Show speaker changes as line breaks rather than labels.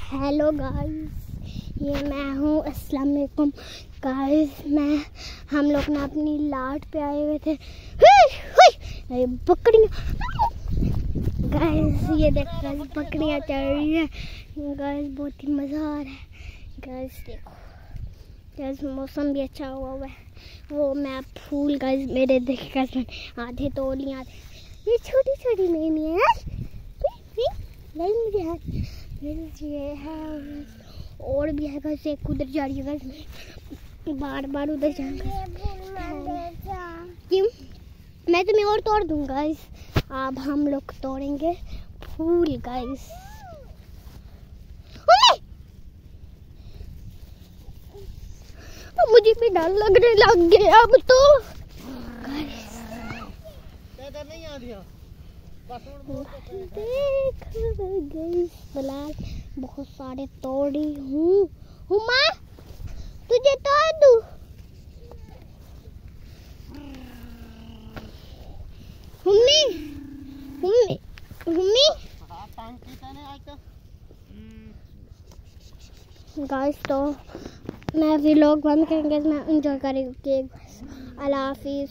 Hello guys, ये मैं हूँ। अस्सलाम वालेकुम गाइस। हम लोग ना अपनी लाट पे आए हुए थे। बकरियाँ गाइस, ये देखो बकरियाँ चल रही है गाइस, बहुत ही मज़ा आ रहा है गाइस। देखो गाइस, मौसम भी अच्छा हुआ है। वो मैं फूल गाइस मेरे देख कर आधे तोड़ लिए, आधे ये छोटी छोटी नहीं है ये है और भी है गाइस। एक उधर जा रही है गाइस, बार बार उधर जाऊंगा। क्यों? मैं तुम्हें और तोड़ दूंगा गाइस। अब हम लोग तोड़ेंगे फूल गाइस। मुझे भी डर लगने लग गया अब तो नहीं आ दिया। देख गाइस, फिलहाल बहुत सारे तोड़ी हूँ। माँ तुझे तोड़ दूँ? मम्मी मम्मी मम्मी गाइस, तो मैं व्लॉग बंद करेंगे। मैं एंजॉय करेंगे। अल्लाह हाफिज़।